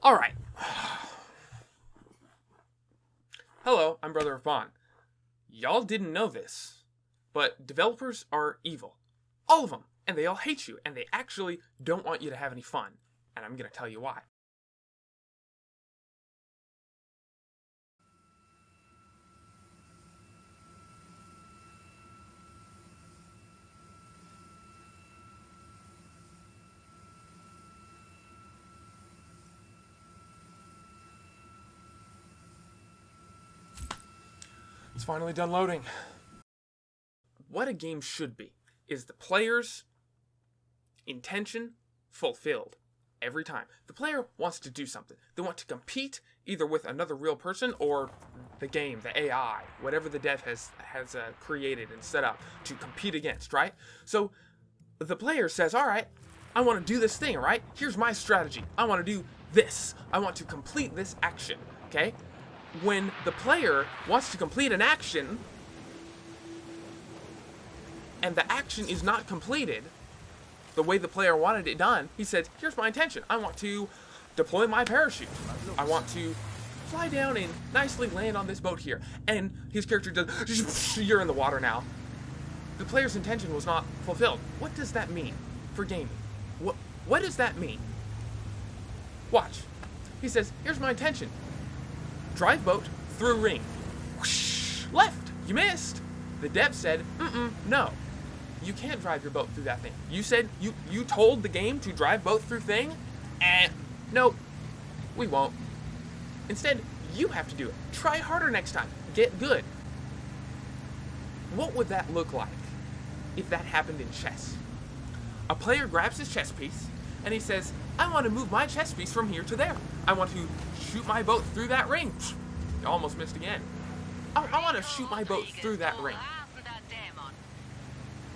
Alright. Hello, I'm Brother-of-Pon. Y'all didn't know this, but developers are evil. All of them. And they all hate you, and they actually don't want you to have any fun. And I'm gonna tell you why. It's finally done loading. What a game should be is the player's intention fulfilled every time. The player wants to do something. They want to compete either with another real person or the game, the AI, whatever the dev has created and set up to compete against, right? So the player says, all right, I want to do this thing, right? Here's my strategy. I want to do this. I want to complete this action, okay? When the player wants to complete an action and the action is not completed the way the player wanted it done, he says, here's my intention. I want to deploy my parachute. I want to fly down and nicely land on this boat here. And his character does, you're in the water now. The player's intention was not fulfilled. What does that mean for gaming? What does that mean? Watch. He says, here's my intention. Drive boat through ring. Whoosh, left. You missed. The dev said, no. You can't drive your boat through that thing. You said, you told the game to drive boat through thing? Nope. We won't. Instead, you have to do it. Try harder next time. Get good. What would that look like if that happened in chess? A player grabs his chess piece and he says, I want to move my chess piece from here to there. I want to shoot my boat through that ring. You almost missed again. I want to shoot my boat through that ring.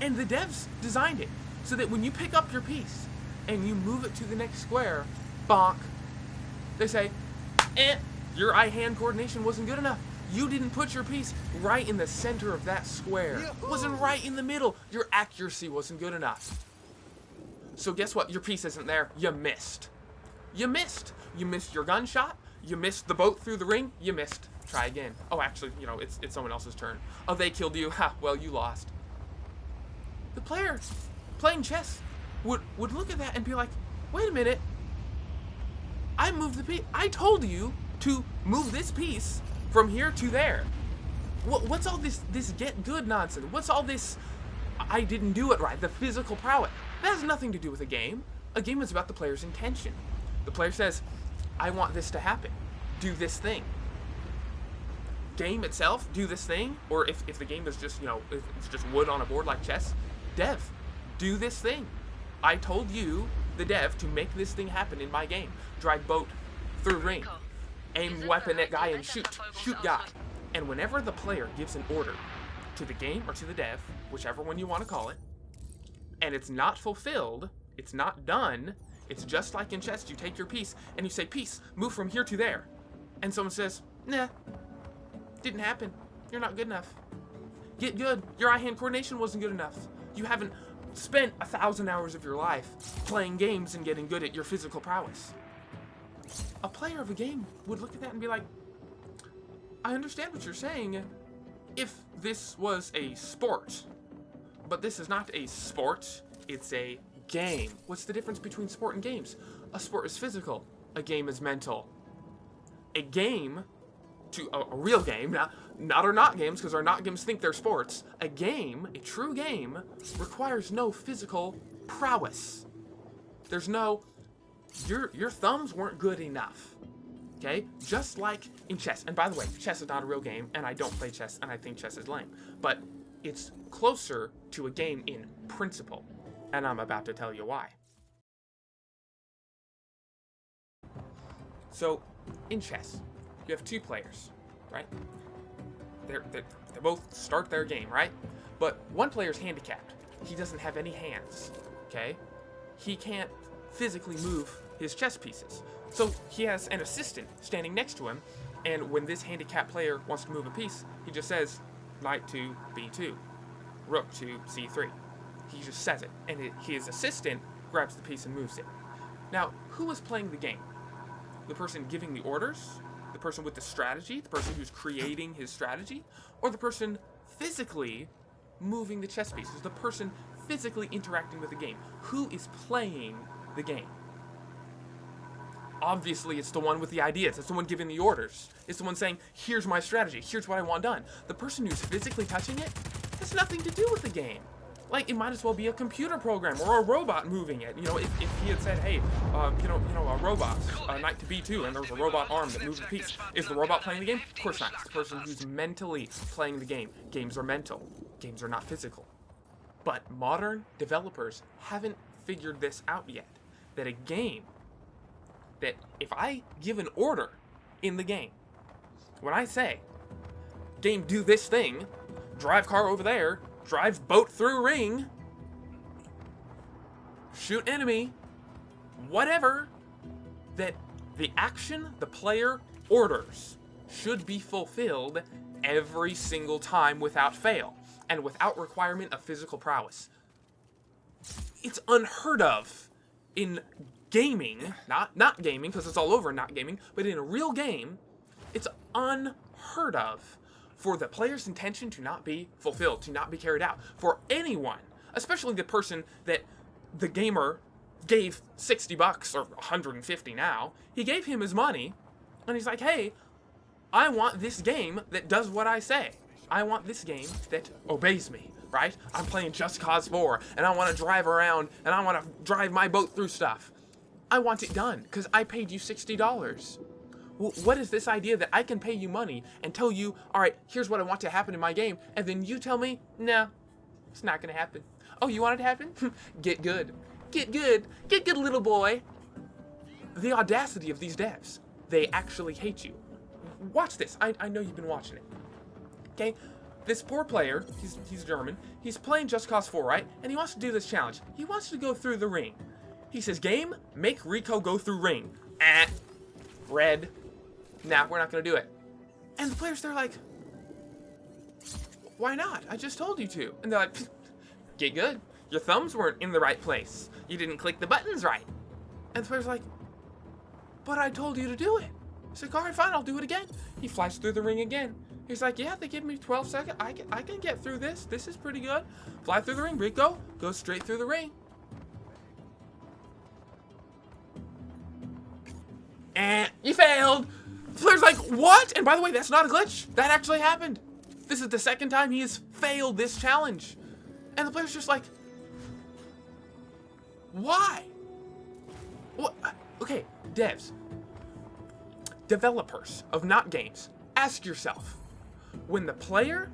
And the devs designed it so that when you pick up your piece and you move it to the next square, bonk, they say, your eye-hand coordination wasn't good enough. You didn't put your piece right in the center of that square. It wasn't right in the middle. Your accuracy wasn't good enough. So guess what? Your piece isn't there. You missed. You missed. You missed your gunshot. You missed the boat through the ring. You missed. Try again. Oh, actually, it's someone else's turn. Oh, they killed you. Ha, well, you lost. The player playing chess would look at that and be like, wait a minute. I moved the piece. I told you to move this piece from here to there. What's all this get good nonsense? What's all this I didn't do it right, the physical prowess? That has nothing to do with a game. A game is about the player's intention. The player says, I want this to happen. Do this thing. Game itself, do this thing. Or if the game is just, if it's just wood on a board like chess, dev, do this thing. I told you, the dev, to make this thing happen in my game. Drive boat through ring. Aim weapon at guy and shoot. Shoot guy. And whenever the player gives an order to the game or to the dev, whichever one you want to call it, and it's not fulfilled, it's not done, it's just like in chess, you take your piece and you say, piece, move from here to there. And someone says, nah, didn't happen. You're not good enough. Get good. Your eye-hand coordination wasn't good enough. You haven't spent 1,000 hours of your life playing games and getting good at your physical prowess. A player of a game would look at that and be like, I understand what you're saying if this was a sport. But this is not a sport, it's a game. What's the difference between sport and games? A sport is physical, a game is mental. A game, to a real game, not our not games, because our not games think they're sports. A game, a true game, requires no physical prowess. There's no, your thumbs weren't good enough. Okay? Just like in chess. And by the way, chess is not a real game, and I don't play chess, and I think chess is lame. But it's closer to a game in principle. And I'm about to tell you why. So, in chess, you have two players, right? They both start their game, right? But one player's handicapped. He doesn't have any hands, okay? He can't physically move his chess pieces. So he has an assistant standing next to him, and when this handicapped player wants to move a piece, he just says, knight to b2, rook to c3. He just says it, and his assistant grabs the piece and moves it. Now, who is playing the game? The person giving the orders? The person with the strategy? The person who's creating his strategy? Or the person physically moving the chess pieces? The person physically interacting with the game? Who is playing the game? Obviously, it's the one with the ideas. It's the one giving the orders. It's the one saying, here's my strategy. Here's what I want done. The person who's physically touching it has nothing to do with the game. Like, it might as well be a computer program or a robot moving it. You know, if he had said, hey, a robot, knight to b2, and there was a robot arm that moved the piece. Is the robot playing the game? Of course not. It's the person who's mentally playing the game. Games are mental. Games are not physical. But modern developers haven't figured this out yet. That a game, that if I give an order in the game, when I say, game do this thing, drive car over there, drive boat through ring, shoot enemy, whatever, that the action the player orders should be fulfilled every single time without fail, and without requirement of physical prowess. It's unheard of in gaming, not gaming, because it's all over not gaming, but in a real game, it's unheard of for the player's intention to not be fulfilled, to not be carried out. For anyone, especially the person that the gamer gave $60 or 150 now, he gave him his money, and he's like, hey, I want this game that does what I say. I want this game that obeys me, right? I'm playing Just Cause 4, and I want to drive around, and I want to drive my boat through stuff. I want it done, because I paid you $60. What is this idea that I can pay you money and tell you, all right, here's what I want to happen in my game, and then you tell me, no, it's not going to happen. Oh, you want it to happen? Get good. Get good. Get good, little boy. The audacity of these devs. They actually hate you. Watch this. I know you've been watching it. Okay? This poor player, he's German, he's playing Just Cause 4, right? And he wants to do this challenge. He wants to go through the ring. He says, game, make Rico go through ring. Red. Nah, we're not going to do it. And the players, they're like, why not? I just told you to. And they're like, get good. Your thumbs weren't in the right place. You didn't click the buttons right. And the player's like, but I told you to do it. He's like, all right, fine, I'll do it again. He flies through the ring again. He's like, yeah, they give me 12 seconds. I can get through this. This is pretty good. Fly through the ring. Rico goes straight through the ring. And you failed. The player's like, what? And by the way, that's not a glitch. That actually happened. This is the second time he has failed this challenge. And the player's just like, why? What? Okay, devs, developers of not games, ask yourself, when the player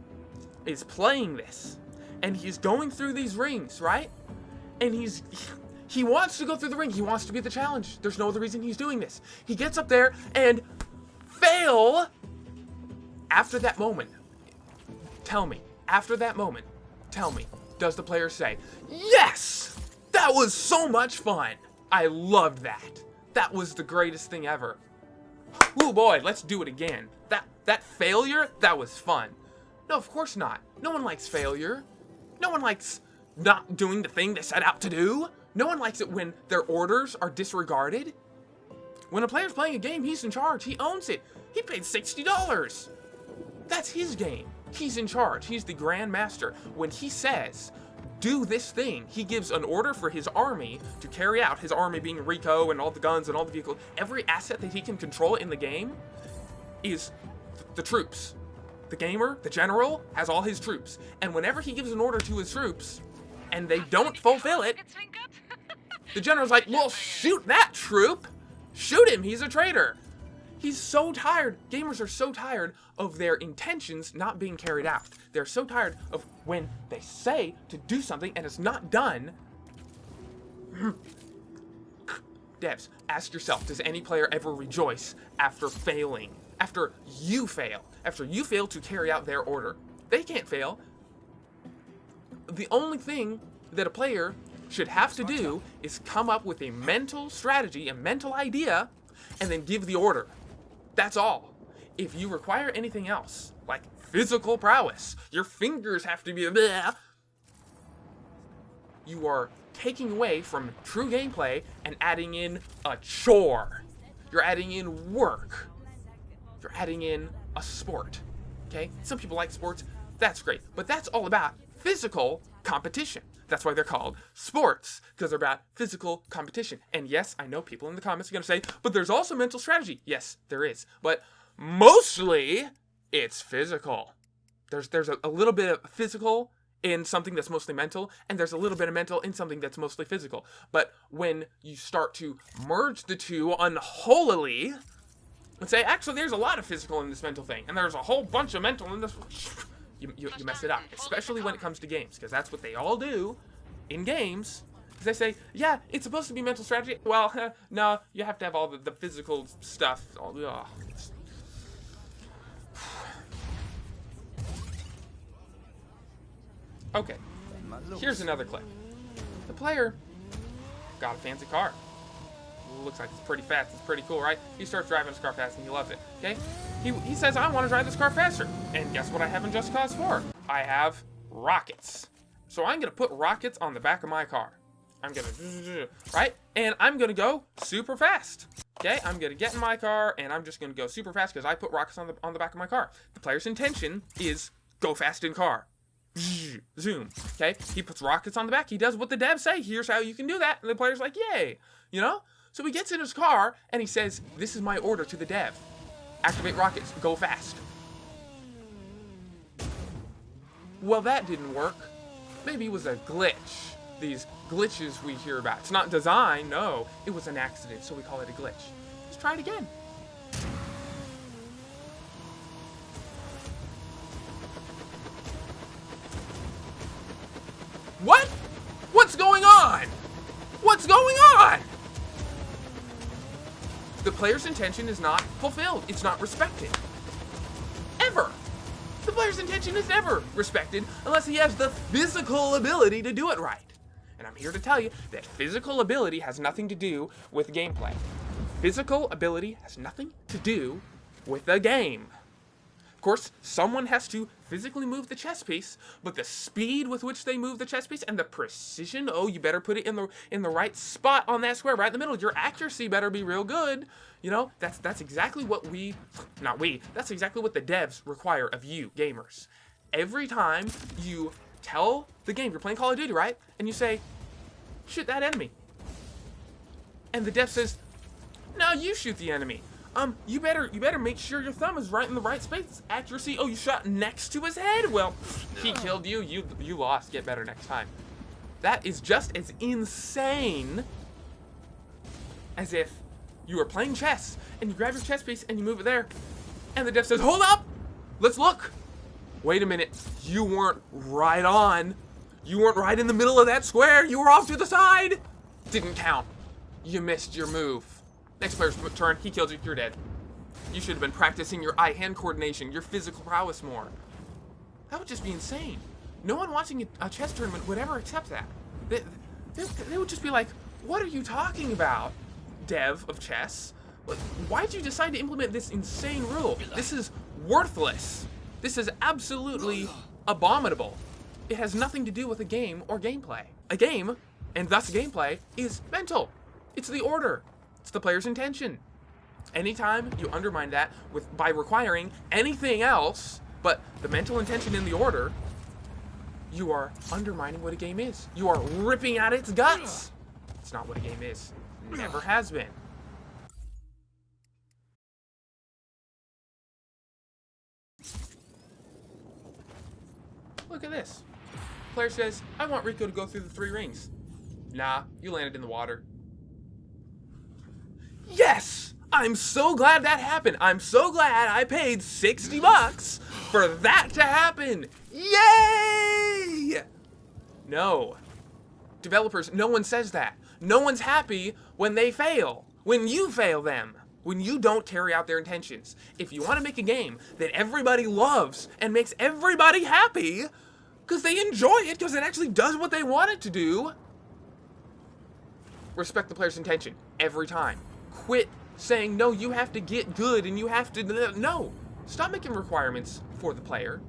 is playing this, and he's going through these rings, right? And he wants to go through the ring. He wants to be the challenge. There's no other reason he's doing this. He gets up there and fail. After that moment, tell me, does the player say, yes, that was so much fun. I loved that. That was the greatest thing ever. Ooh boy, let's do it again. That failure, that was fun. No, of course not. No one likes failure. No one likes not doing the thing they set out to do. No one likes it when their orders are disregarded. When a player's playing a game, he's in charge. He owns it. He paid $60. That's his game. He's in charge. He's the Grand Master. When he says, do this thing, he gives an order for his army to carry out. His army being Rico and all the guns and all the vehicles. Every asset that he can control in the game is the troops. The gamer, the general, has all his troops. And whenever he gives an order to his troops, and they don't fulfill it, the general's like, well, shoot that troop. Shoot him. He's a traitor. He's so tired. Gamers are so tired of their intentions not being carried out. They're so tired of when they say to do something and it's not done. Devs, ask yourself, does any player ever rejoice after failing? After you fail? After you fail to carry out their order? They can't fail. The only thing that a player should have to do is come up with a mental strategy, a mental idea, and then give the order. That's all. If you require anything else, like physical prowess, your fingers have to be bleh, you are taking away from true gameplay and adding in a chore. You're adding in work. You're adding in a sport. Okay? Some people like sports. That's great. But that's all about physical competition. That's why they're called sports, because they're about physical competition. And yes, I know people in the comments are going to say, but there's also mental strategy. Yes, there is. But mostly, it's physical. There's a little bit of physical in something that's mostly mental, and there's a little bit of mental in something that's mostly physical. But when you start to merge the two unholily, and say, actually, there's a lot of physical in this mental thing, and there's a whole bunch of mental in this, you mess it up, especially when it comes to games, because that's what they all do in games. They say, yeah, it's supposed to be mental strategy. Well, no, you have to have all the physical stuff. Okay, here's another clip. The player got a fancy car. Looks like it's pretty fast. It's pretty cool, right? He starts driving his car fast and he loves it, okay? He says, I want to drive this car faster. And guess what I have in Just Cause 4? I have rockets. So I'm going to put rockets on the back of my car. I'm going to, right? And I'm going to go super fast. Okay? I'm going to get in my car and I'm just going to go super fast because I put rockets on the back of my car. The player's intention is go fast in car. Zoom. Okay? He puts rockets on the back. He does what the devs say. Here's how you can do that. And the player's like, yay. You know? So he gets in his car and he says, this is my order to the dev. Activate rockets. Go fast. Well, that didn't work. Maybe it was a glitch. These glitches we hear about. It's not design, no. It was an accident, so we call it a glitch. Let's try it again. What? What's going on? What's going on? The player's intention is not fulfilled. It's not respected. Ever. The player's intention is never respected unless he has the physical ability to do it right. And I'm here to tell you that physical ability has nothing to do with gameplay. Physical ability has nothing to do with the game. Of course, someone has to physically move the chess piece, but the speed with which they move the chess piece and the precision, oh, you better put it in the right spot on that square, right in the middle. Your accuracy better be real good. You know, that's exactly what that's exactly what the devs require of you, gamers. Every time you tell the game, you're playing Call of Duty, right? And you say, shoot that enemy. And the dev says, no, you shoot the enemy. You better make sure your thumb is right in the right space. Accuracy, oh, you shot next to his head? Well, he killed you. You lost. Get better next time. That is just as insane as if you were playing chess and you grab your chess piece and you move it there. And the dev says, hold up. Let's look. Wait a minute. You weren't right on. You weren't right in the middle of that square. You were off to the side. Didn't count. You missed your move. Next player's turn, he killed you, you're dead. You should have been practicing your eye-hand coordination, your physical prowess more. That would just be insane. No one watching a chess tournament would ever accept that. They would just be like, what are you talking about, dev of chess? Why'd you decide to implement this insane rule? This is worthless. This is absolutely abominable. It has nothing to do with a game or gameplay. A game, and thus gameplay, is mental. It's the order. It's the player's intention. Anytime you undermine that by requiring anything else but the mental intention in the order, you are undermining what a game is. You are ripping at its guts. It's not what a game is. Never has been. Look at this. Player says, I want Rico to go through the 3 rings. Nah, you landed in the water. Yes! I'm so glad that happened. I'm so glad I paid $60 for that to happen. Yay! No. Developers, no one says that. No one's happy when they fail. When you fail them. When you don't carry out their intentions. If you want to make a game that everybody loves and makes everybody happy, because they enjoy it, because it actually does what they want it to do, respect the player's intention every time. Quit saying, no, you have to get good and you have to... No. Stop making requirements for the player.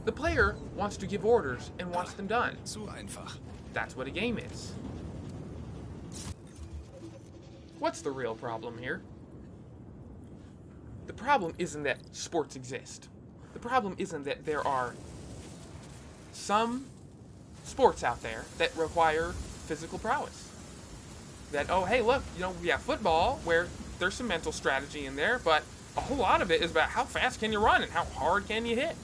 The player wants to give orders and wants them done. That's what a game is. What's the real problem here? The problem isn't that sports exist. The problem isn't that there are some sports out there that require physical prowess. That, oh, hey, look, we have football where there's some mental strategy in there, but a whole lot of it is about how fast can you run and how hard can you hit.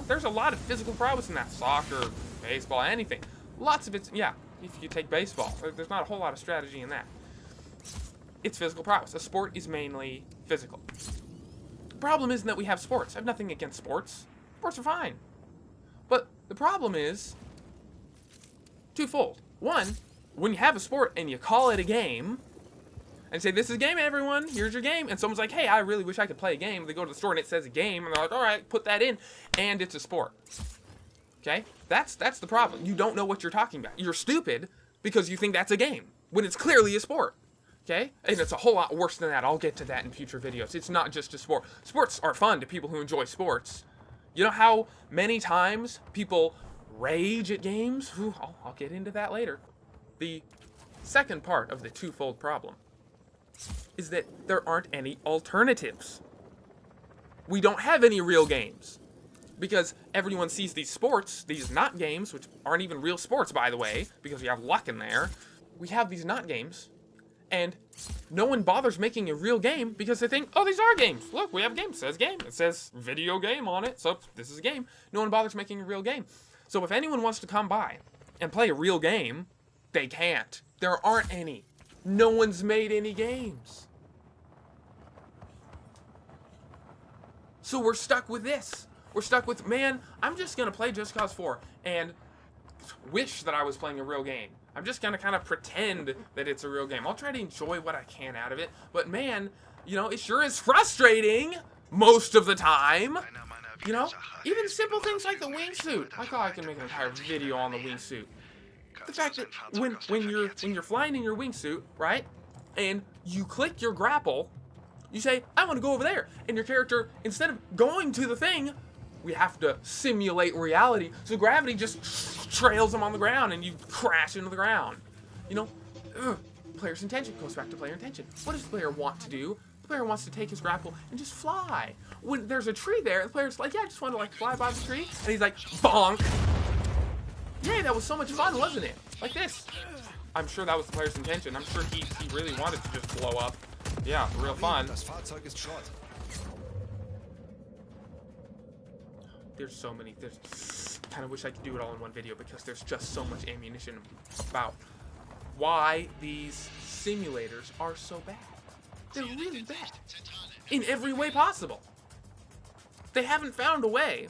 There's a lot of physical prowess in that. Soccer, baseball, anything. Lots of it's, yeah, if you take baseball, there's not a whole lot of strategy in that. It's physical prowess. A sport is mainly physical. The problem isn't that we have sports. I have nothing against sports. Sports are fine. But the problem is twofold. One, when you have a sport and you call it a game, and say, this is a game, everyone, here's your game, and someone's like, hey, I really wish I could play a game. They go to the store and it says a game, and they're like, all right, put that in, and it's a sport. Okay? That's the problem. You don't know what you're talking about. You're stupid because you think that's a game, when it's clearly a sport. Okay? And it's a whole lot worse than that. I'll get to that in future videos. It's not just a sport. Sports are fun to people who enjoy sports. You know how many times people rage at games? Ooh, I'll get into that later. The second part of the twofold problem is that there aren't any alternatives. We don't have any real games. Because everyone sees these sports, these not games, which aren't even real sports, by the way, because we have luck in there. We have these not games, and no one bothers making a real game because they think, oh, these are games. Look, we have a game. It says game. It says video game on it, so this is a game. No one bothers making a real game. So if anyone wants to come by and play a real game, they can't. There aren't any. No one's made any games. So we're stuck with this. We're stuck with, man, I'm just going to play Just Cause 4 and wish that I was playing a real game. I'm just going to kind of pretend that it's a real game. I'll try to enjoy what I can out of it. But man, it sure is frustrating most of the time. Even simple things like the wingsuit. I thought I could make an entire video on the wingsuit. The fact that when you're flying in your wingsuit, right, and you click your grapple, you say, I want to go over there. And your character, instead of going to the thing, we have to simulate reality. So gravity just trails them on the ground and you crash into the ground. Player's intention goes back to player intention. What does the player want to do? The player wants to take his grapple and just fly. When there's a tree there, the player's like, yeah, I just want to fly by the tree. And he's like, bonk. Yay, that was so much fun, wasn't it? Like this. I'm sure that was the player's intention. I'm sure he really wanted to just blow up. Yeah, real fun. There's so many. I kind of wish I could do it all in one video because there's just so much ammunition about why these simulators are so bad. They're really bad. In every way possible. They haven't found a way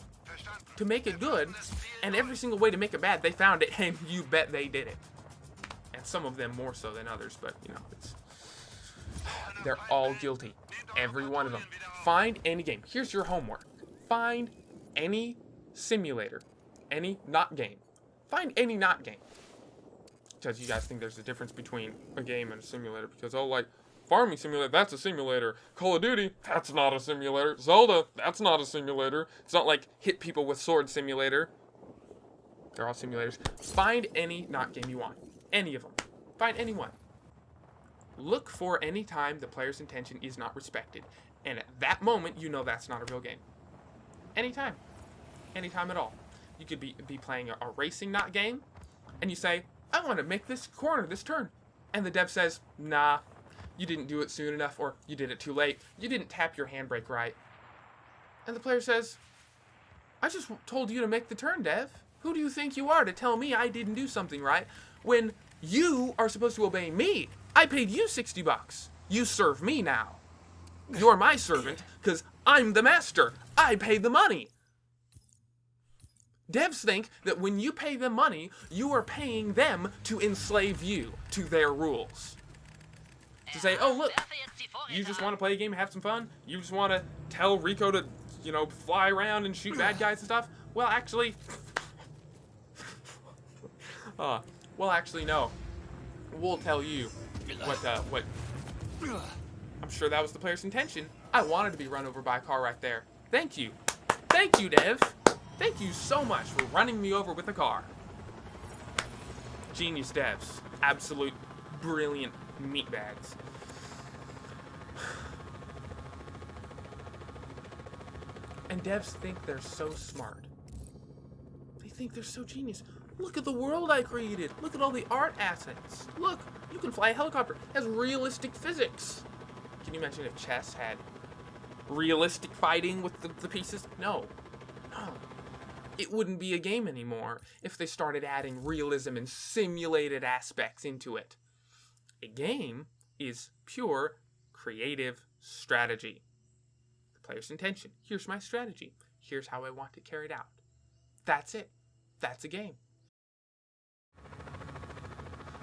to make it good, and every single way to make it bad, they found it, and you bet they did it. And some of them more so than others, but, they're all guilty. Every one of them. Find any game. Here's your homework. Find any simulator. Any not game. Find any not game. Because you guys think there's a difference between a game and a simulator. Because, Farming Simulator, that's a simulator. Call of Duty, that's not a simulator. Zelda, that's not a simulator. It's not like Hit People with Sword Simulator. They're all simulators. Find any not game you want. Any of them. Find any one. Look for any time the player's intention is not respected. And at that moment, you know that's not a real game. Anytime. Anytime at all. You could be playing a racing not game, and you say, I want to make this corner, this turn. And the dev says, nah, you didn't do it soon enough, or you did it too late. You didn't tap your handbrake right. And the player says, I just told you to make the turn, dev. Who do you think you are to tell me I didn't do something right when you are supposed to obey me? I paid you $60. You serve me now. You're my servant because I'm the master. I pay the money. Devs think that when you pay them money, you are paying them to enslave you to their rules. To say, oh, look, you just want to play a game and have some fun? You just want to tell Rico to, fly around and shoot bad guys and stuff? Well, actually... no. We'll tell you what... I'm sure that was the player's intention. I wanted to be run over by a car right there. Thank you. Thank you, Dev. Thank you so much for running me over with a car. Genius devs. Absolute brilliant meatbags. And devs think they're so smart. They think they're so genius. Look at the world I created. Look at all the art assets. Look, you can fly a helicopter. It has realistic physics. Can you imagine if chess had realistic fighting with the pieces? No. No. It wouldn't be a game anymore if they started adding realism and simulated aspects into it. A game is pure creative strategy. The player's intention. Here's my strategy. Here's how I want it carried out. That's it. That's a game.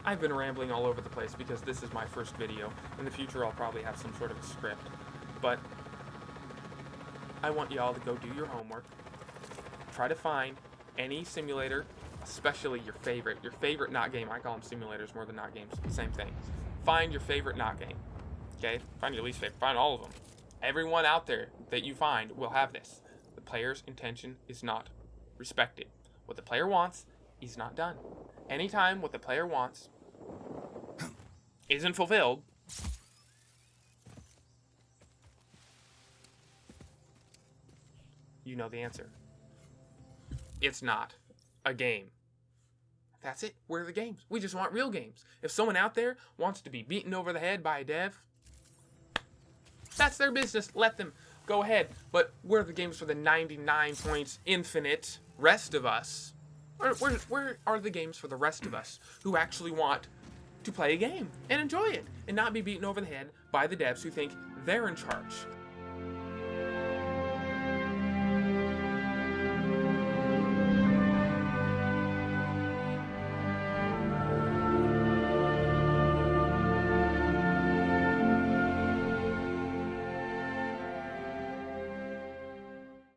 I've been rambling all over the place because this is my first video. In the future, I'll probably have some sort of a script. But I want y'all to go do your homework. Try to find any simulator, especially your favorite not game. I call them simulators more than not games. Same thing. Find your favorite not game. Okay? Find your least favorite. Find all of them. Everyone out there that you find will have this. The player's intention is not respected. What the player wants is not done. Anytime what the player wants isn't fulfilled, you know the answer. It's not a game. That's it. We're the games. We just want real games. If someone out there wants to be beaten over the head by a dev, that's their business. Let them go ahead. But we're the games for the 99 points infinite rest of us. Where are the games for the rest of us who actually want to play a game and enjoy it and not be beaten over the head by the devs who think they're in charge?